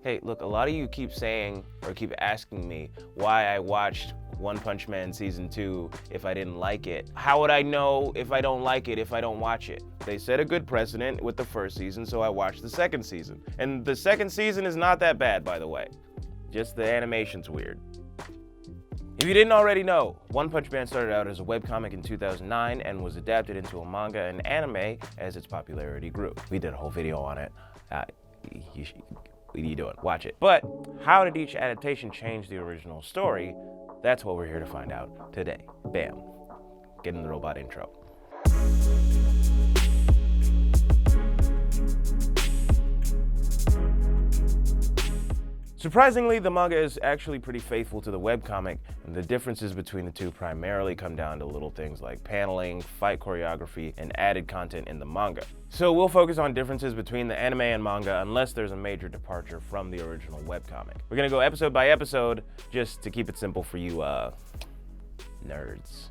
Hey, look, a lot of you keep saying or keep asking me why I watched One Punch Man Season 2 if I didn't like it. How would I know if I don't like it if I don't watch it? They set a good precedent with the first season, so I watched the second season. And the second season is not that bad, by the way. Just the animation's weird. If you didn't already know, One Punch Man started out as a webcomic in 2009 and was adapted into a manga and anime as its popularity grew. We did a whole video on it. What are you doing? Watch it. But how did each adaptation change the original story? That's what we're here to find out today. Bam. Getting the robot intro. Surprisingly, the manga is actually pretty faithful to the webcomic, and the differences between the two primarily come down to little things like paneling, fight choreography, and added content in the manga. So we'll focus on differences between the anime and manga unless there's a major departure from the original webcomic. We're gonna go episode by episode just to keep it simple for you nerds.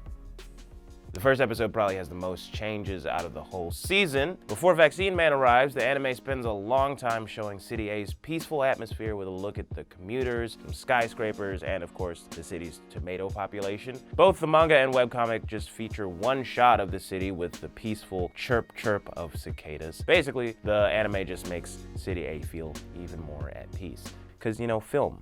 The first episode probably has the most changes out of the whole season. Before Vaccine Man arrives, the anime spends a long time showing City A's peaceful atmosphere with a look at the commuters, some skyscrapers, and of course, the city's tomato population. Both the manga and webcomic just feature one shot of the city with the peaceful chirp chirp of cicadas. Basically, the anime just makes City A feel even more at peace. Cause you know, film.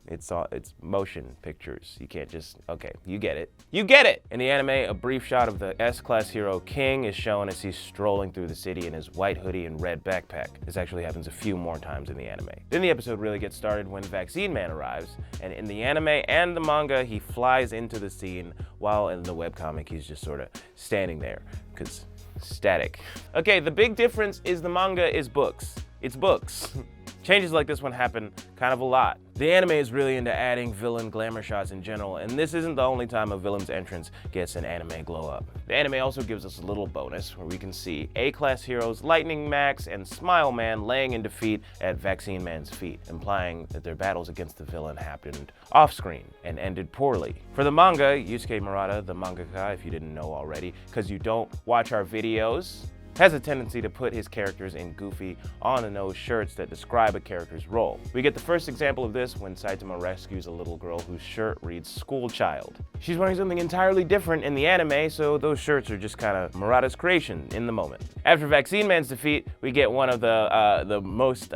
It's motion pictures. You can't just, okay, you get it. You get it! In the anime, a brief shot of the S-class hero King is shown as he's strolling through the city in his white hoodie and red backpack. This actually happens a few more times in the anime. Then the episode really gets started when Vaccine Man arrives, and in the anime and the manga, he flies into the scene, while in the webcomic, he's just sort of standing there, because static. Okay, the big difference is the manga is books. It's books. Changes like this one happen kind of a lot. The anime is really into adding villain glamour shots in general, and this isn't the only time a villain's entrance gets an anime glow up. The anime also gives us a little bonus where we can see A-class heroes Lightning Max and Smile Man laying in defeat at Vaccine Man's feet, implying that their battles against the villain happened off-screen and ended poorly. For the manga, Yusuke Murata, the mangaka, if you didn't know already, because you don't watch our videos, has a tendency to put his characters in goofy, on-the-nose shirts that describe a character's role. We get the first example of this when Saitama rescues a little girl whose shirt reads school child. She's wearing something entirely different in the anime, so those shirts are just kind of Murata's creation in the moment. After Vaccine Man's defeat, we get one of the most,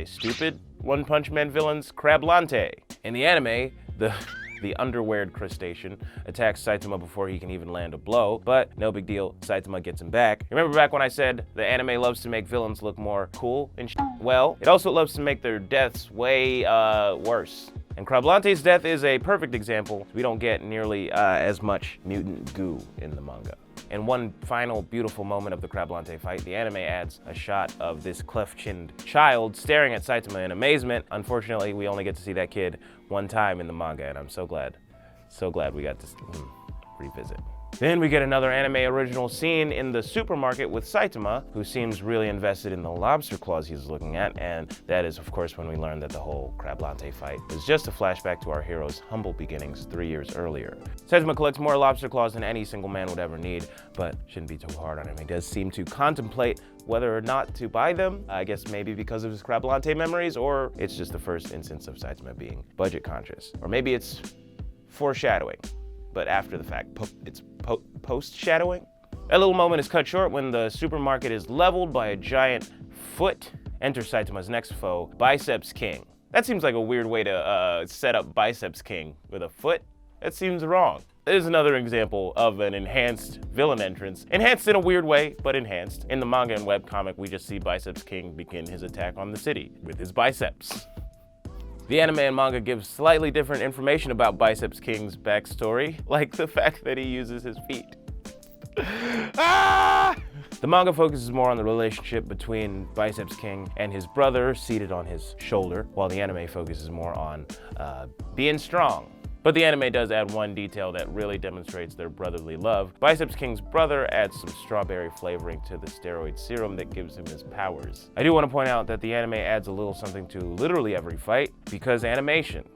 stupid One Punch Man villains, Crablante. In the anime, the underweared crustacean attacks Saitama before he can even land a blow, but no big deal, Saitama gets him back. Remember back when I said the anime loves to make villains look more cool and shit? Well, it also loves to make their deaths way worse. And Crablante's death is a perfect example. We don't get nearly as much mutant goo in the manga. In one final beautiful moment of the Crablante fight, the anime adds a shot of this cleft-chinned child staring at Saitama in amazement. Unfortunately, we only get to see that kid one time in the manga, and I'm so glad we got to revisit. Then we get another anime original scene in the supermarket with Saitama, who seems really invested in the lobster claws he's looking at, and that is of course when we learn that the whole Crablante fight was just a flashback to our hero's humble beginnings 3 years earlier. Saitama collects more lobster claws than any single man would ever need, but shouldn't be too hard on him. He does seem to contemplate whether or not to buy them. I guess maybe because of his Crablante memories, or it's just the first instance of Saitama being budget conscious. Or maybe it's foreshadowing, but after the fact, it's post-shadowing. That little moment is cut short when the supermarket is leveled by a giant foot. Enter Saitama's next foe, Biceps King. That seems like a weird way to set up Biceps King with a foot. That seems wrong. There's another example of an enhanced villain entrance. Enhanced in a weird way, but enhanced. In the manga and webcomic, we just see Biceps King begin his attack on the city with his biceps. The anime and manga give slightly different information about Biceps King's backstory, like the fact that he uses his feet. The manga focuses more on the relationship between Biceps King and his brother seated on his shoulder, while the anime focuses more on being strong. But the anime does add one detail that really demonstrates their brotherly love. Biceps King's brother adds some strawberry flavoring to the steroid serum that gives him his powers. I do want to point out that the anime adds a little something to literally every fight, because animation.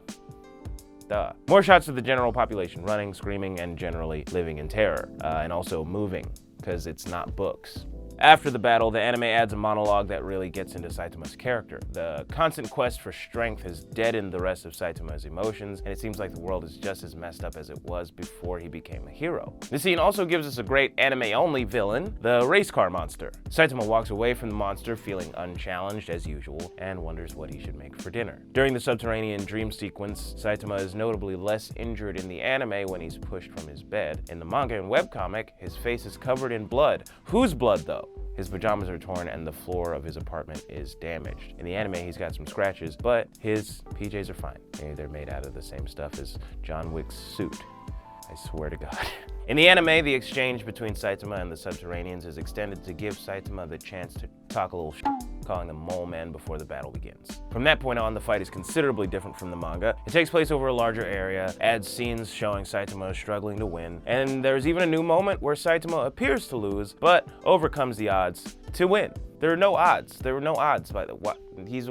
Duh. More shots of the general population, running, screaming, and generally living in terror, and also moving, because it's not books. After the battle, the anime adds a monologue that really gets into Saitama's character. The constant quest for strength has deadened the rest of Saitama's emotions, and it seems like the world is just as messed up as it was before he became a hero. The scene also gives us a great anime-only villain, the race car monster. Saitama walks away from the monster feeling unchallenged as usual and wonders what he should make for dinner. During the subterranean dream sequence, Saitama is notably less injured in the anime when he's pushed from his bed. In the manga and webcomic, his face is covered in blood. Whose blood, though? His pajamas are torn and the floor of his apartment is damaged. In the anime, he's got some scratches, but his PJs are fine. They're made out of the same stuff as John Wick's suit. I swear to God. In the anime, the exchange between Saitama and the Subterraneans is extended to give Saitama the chance to talk a little shit, calling them mole men before the battle begins. From that point on, the fight is considerably different from the manga. It takes place over a larger area, adds scenes showing Saitama struggling to win, and there's even a new moment where Saitama appears to lose, but overcomes the odds to win. There are no odds. There were no odds by the what? He's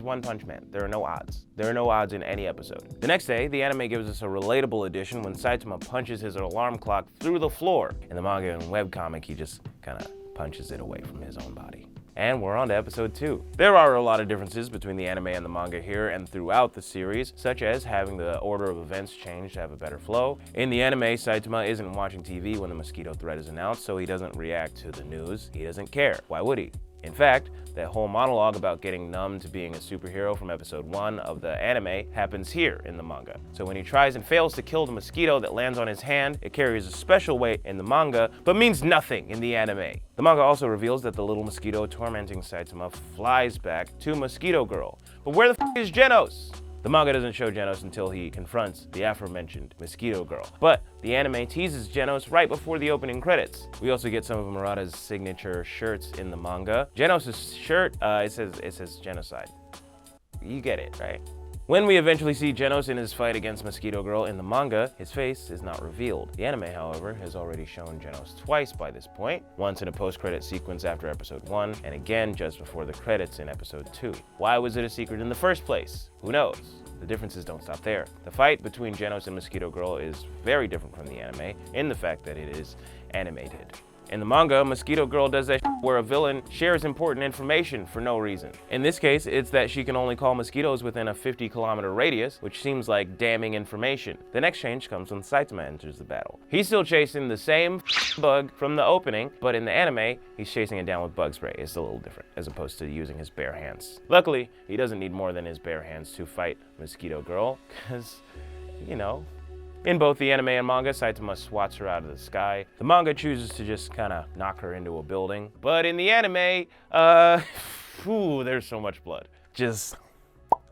One Punch Man. There are no odds. There are no odds in any episode. The next day, the anime gives us a relatable edition when Saitama punches his alarm clock through the floor. In the manga and webcomic, he just kind of punches it away from his own body. And we're on to episode 2. There are a lot of differences between the anime and the manga here and throughout the series, such as having the order of events change to have a better flow. In the anime, Saitama isn't watching TV when the mosquito threat is announced, so he doesn't react to the news. He doesn't care. Why would he? In fact, that whole monologue about getting numb to being a superhero from episode 1 of the anime happens here in the manga. So when he tries and fails to kill the mosquito that lands on his hand, it carries a special weight in the manga, but means nothing in the anime. The manga also reveals that the little mosquito tormenting Saitama flies back to Mosquito Girl. But where the f is Genos? The manga doesn't show Genos until he confronts the aforementioned Mosquito Girl, but the anime teases Genos right before the opening credits. We also get some of Murata's signature shirts in the manga. Genos' shirt, it says genocide. You get it, right? When we eventually see Genos in his fight against Mosquito Girl in the manga, his face is not revealed. The anime, however, has already shown Genos twice by this point, once in a post-credit sequence after episode 1, and again just before the credits in episode 2. Why was it a secret in the first place? Who knows? The differences don't stop there. The fight between Genos and Mosquito Girl is very different from the anime in the fact that it is animated. In the manga, Mosquito Girl does that where a villain shares important information for no reason. In this case, it's that she can only call mosquitoes within a 50-kilometer radius, which seems like damning information. The next change comes when Saitama enters the battle. He's still chasing the same bug from the opening, but in the anime, he's chasing it down with bug spray. It's a little different, as opposed to using his bare hands. Luckily, he doesn't need more than his bare hands to fight Mosquito Girl, because, you know, in both the anime and manga, Saitama swats her out of the sky. The manga chooses to just kind of knock her into a building. But in the anime, there's so much blood. Just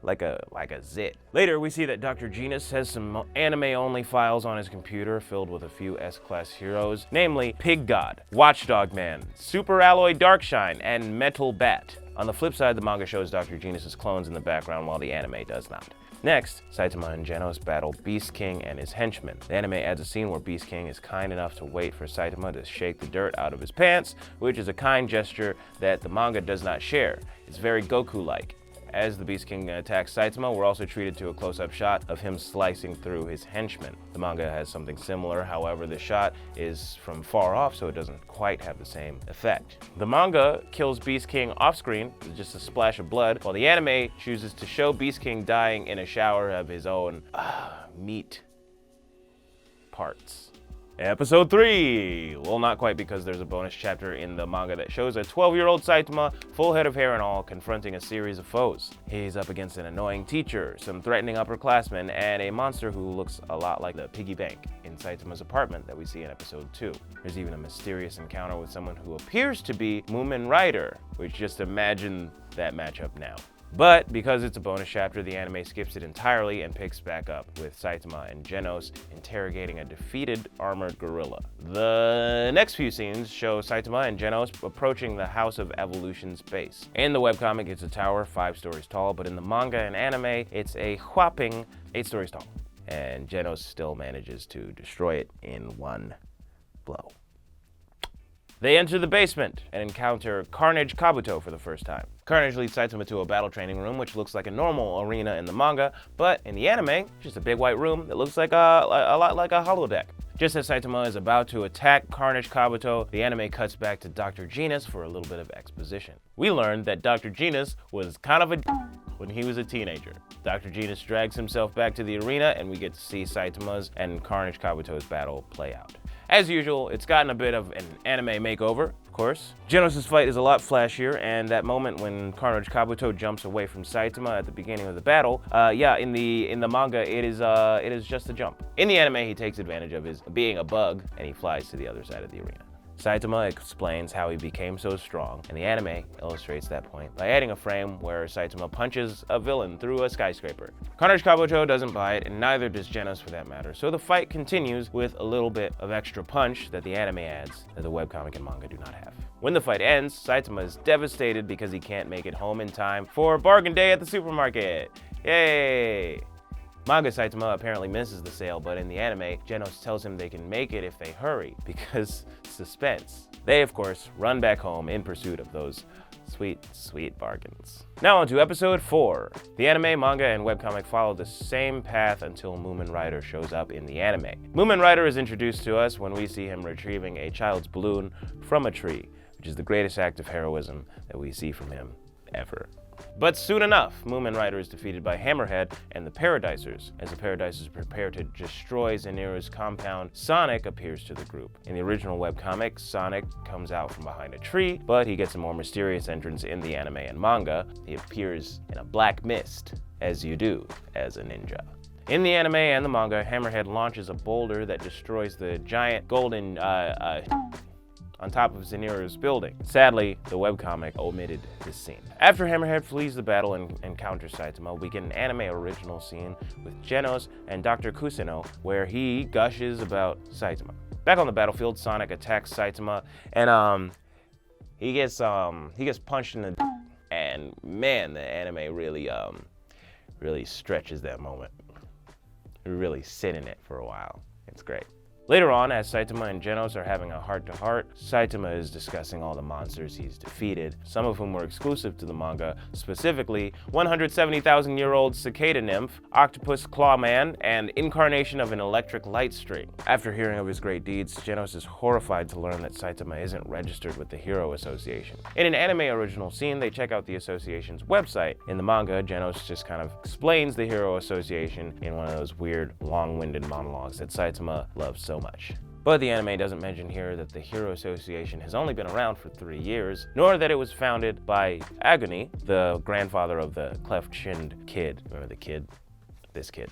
like a zit. Later, we see that Dr. Genus has some anime-only files on his computer filled with a few S-Class heroes, namely Pig God, Watchdog Man, Super Alloy Darkshine, and Metal Bat. On the flip side, the manga shows Dr. Genus's clones in the background while the anime does not. Next, Saitama and Genos battle Beast King and his henchmen. The anime adds a scene where Beast King is kind enough to wait for Saitama to shake the dirt out of his pants, which is a kind gesture that the manga does not share. It's very Goku-like. As the Beast King attacks Saitama, we're also treated to a close-up shot of him slicing through his henchmen. The manga has something similar, however the shot is from far off, so it doesn't quite have the same effect. The manga kills Beast King off-screen with just a splash of blood, while the anime chooses to show Beast King dying in a shower of his own meat parts. Episode 3! Well, not quite, because there's a bonus chapter in the manga that shows a 12-year-old Saitama, full head of hair and all, confronting a series of foes. He's up against an annoying teacher, some threatening upperclassmen, and a monster who looks a lot like the piggy bank in Saitama's apartment that we see in episode 2. There's even a mysterious encounter with someone who appears to be Moomin Rider, which just imagine that matchup now. But because it's a bonus chapter, the anime skips it entirely and picks back up with Saitama and Genos interrogating a defeated armored gorilla. The next few scenes show Saitama and Genos approaching the House of Evolution's base. In the webcomic, it's a tower 5 stories tall, but in the manga and anime, it's a whopping 8 stories tall. And Genos still manages to destroy it in one blow. They enter the basement and encounter Carnage Kabuto for the first time. Carnage leads Saitama to a battle training room, which looks like a normal arena in the manga, but in the anime, it's just a big white room that looks like a lot like a holodeck. Just as Saitama is about to attack Carnage Kabuto, the anime cuts back to Dr. Genus for a little bit of exposition. We learned that Dr. Genus was kind of a when he was a teenager. Dr. Genus drags himself back to the arena and we get to see Saitama's and Carnage Kabuto's battle play out. As usual, it's gotten a bit of an anime makeover, of course. Genos' fight is a lot flashier, and that moment when Carnage Kabuto jumps away from Saitama at the beginning of the battle, in the manga, it is just a jump. In the anime, he takes advantage of his being a bug, and he flies to the other side of the arena. Saitama explains how he became so strong, and the anime illustrates that point by adding a frame where Saitama punches a villain through a skyscraper. Carnage Kabuto doesn't buy it, and neither does Genos for that matter, so the fight continues with a little bit of extra punch that the anime adds that the webcomic and manga do not have. When the fight ends, Saitama is devastated because he can't make it home in time for bargain day at the supermarket. Yay! Manga Saitama apparently misses the sale, but in the anime, Genos tells him they can make it if they hurry, because suspense. They, of course, run back home in pursuit of those sweet, sweet bargains. Now on to episode 4. The anime, manga, and webcomic follow the same path until Moomin Rider shows up in the anime. Moomin Rider is introduced to us when we see him retrieving a child's balloon from a tree, which is the greatest act of heroism that we see from him ever. But soon enough, Moomin Rider is defeated by Hammerhead and the Paradisers. As the Paradisers prepare to destroy Zeniru's compound, Sonic appears to the group. In the original webcomic, Sonic comes out from behind a tree, but he gets a more mysterious entrance in the anime and manga. He appears in a black mist, as you do as a ninja. In the anime and the manga, Hammerhead launches a boulder that destroys the giant golden on top of Zeniru's building. Sadly, the webcomic omitted this scene. After Hammerhead flees the battle and encounters Saitama, we get an anime original scene with Genos and Dr. Kuseno, where he gushes about Saitama. Back on the battlefield, Sonic attacks Saitama, and he gets punched in the and man, the anime really stretches that moment. We really sit in it for a while. It's great. Later on, as Saitama and Genos are having a heart-to-heart, Saitama is discussing all the monsters he's defeated, some of whom were exclusive to the manga, specifically 170,000-year-old cicada nymph, octopus clawman, and incarnation of an electric light string. After hearing of his great deeds, Genos is horrified to learn that Saitama isn't registered with the Hero Association. In an anime original scene, they check out the association's website. In the manga, Genos just kind of explains the Hero Association in one of those weird, long-winded monologues that Saitama loves so much. But the anime doesn't mention here that the Hero Association has only been around for 3 years, nor that it was founded by Agony, the grandfather of the cleft-chinned kid. Remember the kid? This kid.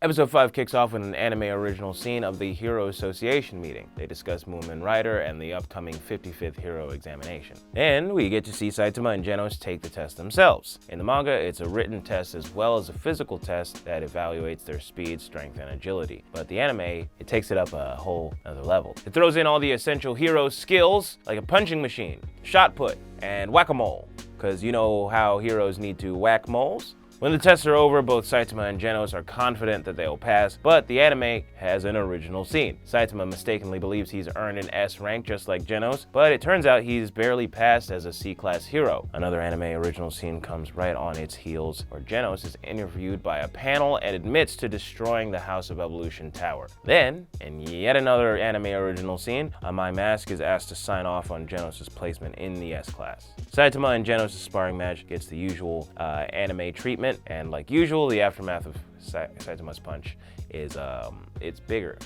Episode 5 kicks off with an anime original scene of the Hero Association meeting. They discuss Moomin Rider and the upcoming 55th Hero examination. And we get to see Saitama and Genos take the test themselves. In the manga, it's a written test as well as a physical test that evaluates their speed, strength, and agility. But the anime, it takes it up a whole other level. It throws in all the essential hero skills, like a punching machine, shot put, and whack-a-mole. Because you know how heroes need to whack moles? When the tests are over, both Saitama and Genos are confident that they will pass, but the anime has an original scene. Saitama mistakenly believes he's earned an S rank just like Genos, but it turns out he's barely passed as a C-class hero. Another anime original scene comes right on its heels, where Genos is interviewed by a panel and admits to destroying the House of Evolution Tower. Then, in yet another anime original scene, My Mask is asked to sign off on Genos' placement in the S-class. Saitama and Genos' sparring match gets the usual anime treatment, and like usual, the aftermath of Saitama's punch is it's bigger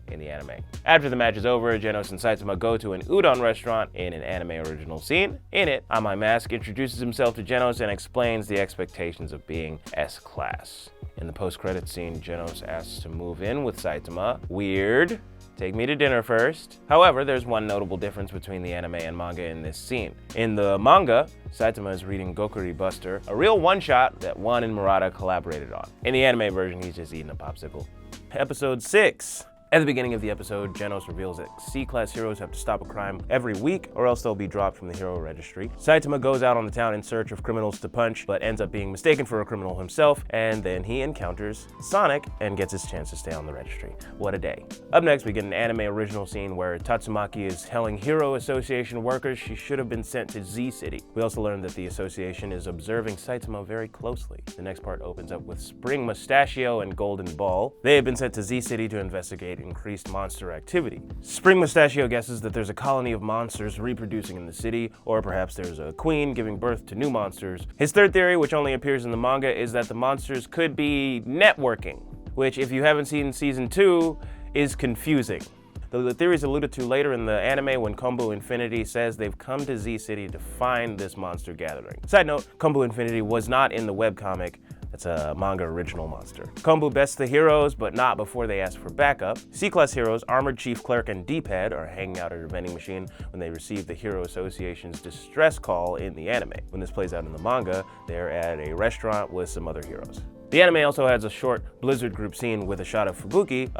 in the anime. After the match is over, Genos and Saitama go to an udon restaurant in an anime original scene. In it, My Mask introduces himself to Genos and explains the expectations of being S-class. In the post-credits scene, Genos asks to move in with Saitama. Weird. Take me to dinner first. However, there's one notable difference between the anime and manga in this scene. In the manga, Saitama is reading Gokuri Buster, a real one-shot that One and Murata collaborated on. In the anime version, he's just eating a popsicle. Episode 6. At the beginning of the episode, Genos reveals that C-class heroes have to stop a crime every week or else they'll be dropped from the hero registry. Saitama goes out on the town in search of criminals to punch, but ends up being mistaken for a criminal himself, and then he encounters Sonic and gets his chance to stay on the registry. What a day. Up next, we get an anime original scene where Tatsumaki is telling Hero Association workers she should have been sent to Z City. We also learn that the association is observing Saitama very closely. The next part opens up with Spring Mustachio and Golden Ball. They have been sent to Z City to investigate indicate increased monster activity. Spring Mustachio guesses that there's a colony of monsters reproducing in the city, or perhaps there's a queen giving birth to new monsters. His third theory, which only appears in the manga, is that the monsters could be networking, which, if you haven't seen season 2, is confusing. The theory is alluded to later in the anime when Kombu Infinity says they've come to Z City to find this monster gathering. Side note, Kombu Infinity was not in the webcomic. It's a manga original monster. Kombu bests the heroes, but not before they ask for backup. C-Class heroes, Armored Chief, Clerk, and D-Pad are hanging out at a vending machine when they receive the Hero Association's distress call in the anime. When this plays out in the manga, they're at a restaurant with some other heroes. The anime also has a short Blizzard group scene with a shot of Fubuki,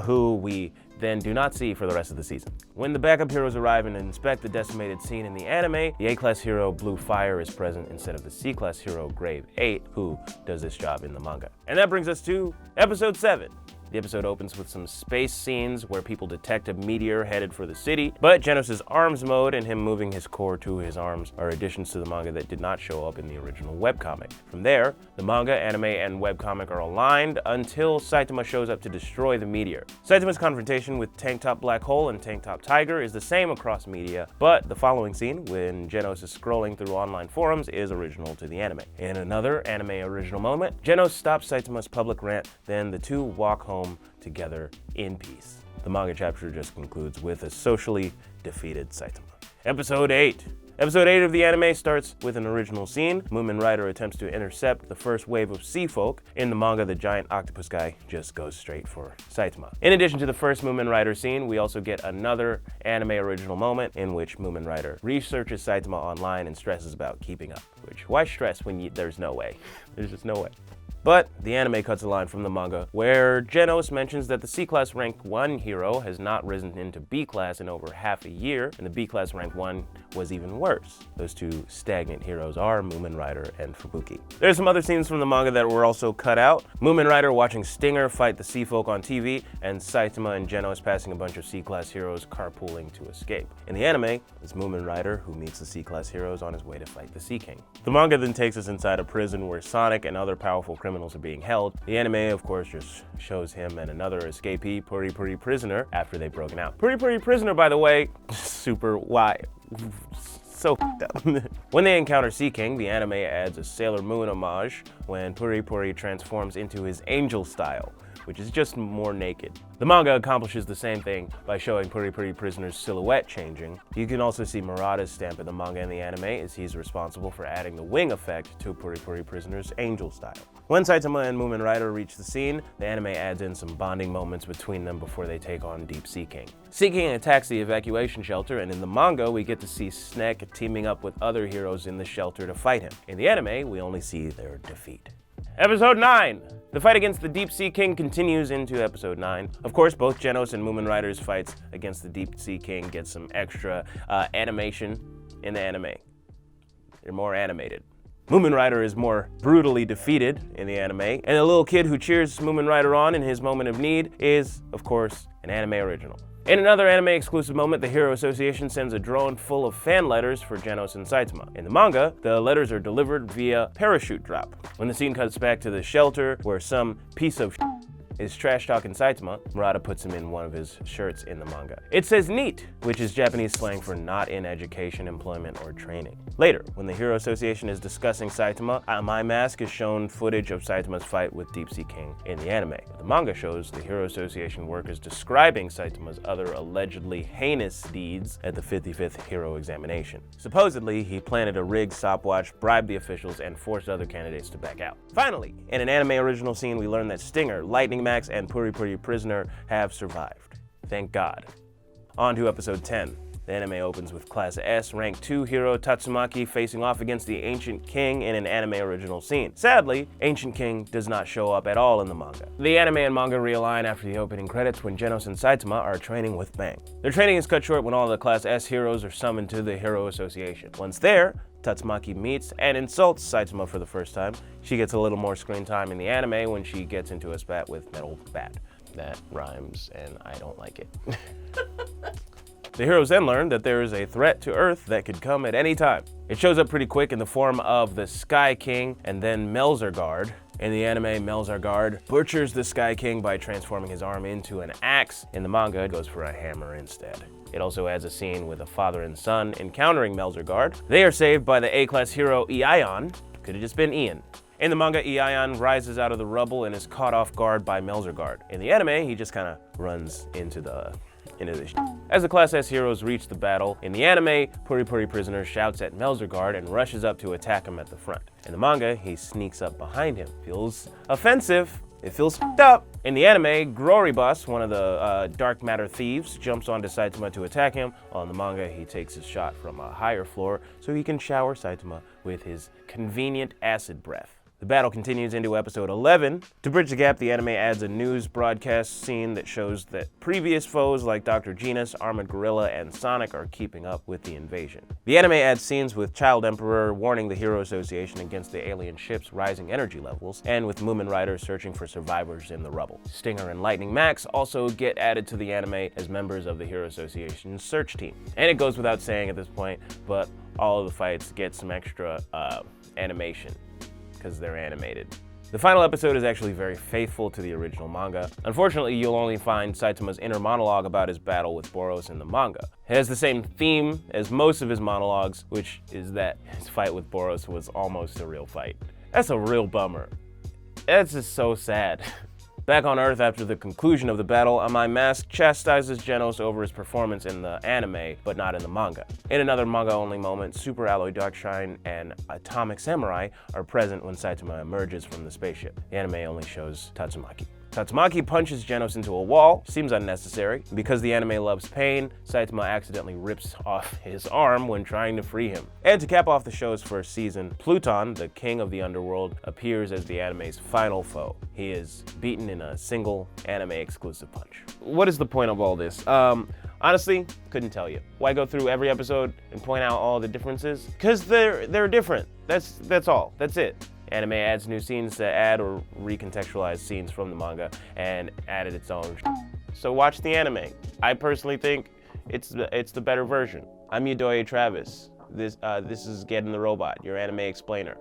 who we then do not see for the rest of the season. When the backup heroes arrive and inspect the decimated scene in the anime, the A-Class hero Blue Fire is present instead of the C-Class hero Grave 8, who does this job in the manga. And that brings us to episode 7. The episode opens with some space scenes where people detect a meteor headed for the city, but Genos' arms mode and him moving his core to his arms are additions to the manga that did not show up in the original webcomic. From there, the manga, anime, and webcomic are aligned until Saitama shows up to destroy the meteor. Saitama's confrontation with Tank Top Black Hole and Tank Top Tiger is the same across media, but the following scene, when Genos is scrolling through online forums, is original to the anime. In another anime original moment, Genos stops Saitama's public rant, then the two walk home together in peace. The manga chapter just concludes with a socially defeated Saitama. Episode 8. Episode 8 of the anime starts with an original scene. Moomin Rider attempts to intercept the first wave of sea folk. In the manga, the giant octopus guy just goes straight for Saitama. In addition to the first Moomin Rider scene, we also get another anime original moment in which Moomin Rider researches Saitama online and stresses about keeping up. Which, why stress when there's no way? There's just no way. But the anime cuts a line from the manga where Genos mentions that the C-Class rank 1 hero has not risen into B-Class in over half a year, and the B-Class rank 1 was even worse. Those two stagnant heroes are Moomin Rider and Fubuki. There's some other scenes from the manga that were also cut out. Moomin Rider watching Stinger fight the Sea Folk on TV, and Saitama and Genos passing a bunch of C-Class heroes carpooling to escape. In the anime, it's Moomin Rider who meets the C-Class heroes on his way to fight the Sea King. The manga then takes us inside a prison where Sonic and other powerful criminals are being held. The anime, of course, just shows him and another escapee, Puri Puri Prisoner, after they've broken out. Puri Puri Prisoner, by the way, super wide. So up. When they encounter Sea King, the anime adds a Sailor Moon homage when Puri Puri transforms into his angel style, which is just more naked. The manga accomplishes the same thing by showing Puri Puri Prisoner's silhouette changing. You can also see Murata's stamp in the manga and the anime, as he's responsible for adding the wing effect to Puri Puri Prisoner's angel style. When Saitama and Moomin Rider reach the scene, the anime adds in some bonding moments between them before they take on Deep Sea King. Sea King attacks the evacuation shelter, and in the manga, we get to see Snek teaming up with other heroes in the shelter to fight him. In the anime, we only see their defeat. Episode 9! The fight against the Deep Sea King continues into episode 9. Of course, both Genos and Moomin Rider's fights against the Deep Sea King get some extra animation in the anime. They're more animated. Moomin Rider is more brutally defeated in the anime, and the little kid who cheers Moomin Rider on in his moment of need is, of course, an anime original. In another anime-exclusive moment, the Hero Association sends a drone full of fan letters for Genos and Saitama. In the manga, the letters are delivered via parachute drop. When the scene cuts back to the shelter, where some piece of is trash-talking Saitama, Murata puts him in one of his shirts in the manga. It says NEAT, which is Japanese slang for not in education, employment, or training. Later, when the Hero Association is discussing Saitama, My Mask is shown footage of Saitama's fight with Deep Sea King in the anime. The manga shows the Hero Association workers describing Saitama's other allegedly heinous deeds at the 55th Hero Examination. Supposedly, he planted a rigged stopwatch, bribed the officials, and forced other candidates to back out. Finally, in an anime original scene, we learn that Stinger, Lightning Max, and Puri Puri Prisoner have survived. Thank God. On to episode 10. The anime opens with Class S rank 2 hero Tatsumaki facing off against the Ancient King in an anime original scene. Sadly, Ancient King does not show up at all in the manga. The anime and manga realign after the opening credits when Genos and Saitama are training with Bang. Their training is cut short when all the Class S heroes are summoned to the Hero Association. Once there, Tatsumaki meets and insults Saitama for the first time. She gets a little more screen time in the anime when she gets into a spat with Metal Bat. That rhymes, and I don't like it. The heroes then learn that there is a threat to Earth that could come at any time. It shows up pretty quick in the form of the Sky King and then Melzergard. In the anime, Melzargard butchers the Sky King by transforming his arm into an axe. In the manga, it goes for a hammer instead. It also adds a scene with a father and son encountering Melzargard. They are saved by the A-class hero Ion. Could have just been Ian. In the manga, Ion rises out of the rubble and is caught off guard by Melzargard. In the anime, he just kind of runs into the As the Class S heroes reach the battle, in the anime, Puri Puri Prisoner shouts at Melzargard and rushes up to attack him at the front. In the manga, he sneaks up behind him. Feels offensive. It feels up. In the anime, Groribus, one of the dark matter thieves, jumps onto Saitama to attack him. While in the manga, he takes his shot from a higher floor so he can shower Saitama with his convenient acid breath. The battle continues into episode 11. To bridge the gap, the anime adds a news broadcast scene that shows that previous foes like Dr. Genus, Armored Gorilla, and Sonic are keeping up with the invasion. The anime adds scenes with Child Emperor warning the Hero Association against the alien ship's rising energy levels, and with Moomin Rider searching for survivors in the rubble. Stinger and Lightning Max also get added to the anime as members of the Hero Association's search team. And it goes without saying at this point, but all of the fights get some extra animation, because they're animated. The final episode is actually very faithful to the original manga. Unfortunately, you'll only find Saitama's inner monologue about his battle with Boros in the manga. It has the same theme as most of his monologues, which is that his fight with Boros was almost a real fight. That's a real bummer. That's just so sad. Back on Earth after the conclusion of the battle, Amai Mask chastises Genos over his performance in the anime, but not in the manga. In another manga-only moment, Super Alloy Darkshine and Atomic Samurai are present when Saitama emerges from the spaceship. The anime only shows Tatsumaki. Tatsumaki punches Genos into a wall, seems unnecessary. Because the anime loves pain, Saitama accidentally rips off his arm when trying to free him. And to cap off the show's first season, Pluton, the king of the underworld, appears as the anime's final foe. He is beaten in a single anime-exclusive punch. What is the point of all this? Honestly, couldn't tell you. Why go through every episode and point out all the differences? Because they're different. That's all. That's it. Anime adds new scenes to add or recontextualize scenes from the manga and added its own. So watch the anime. I personally think it's the better version. I'm Yedoye Travis. This is GetintheRobot, your anime explainer.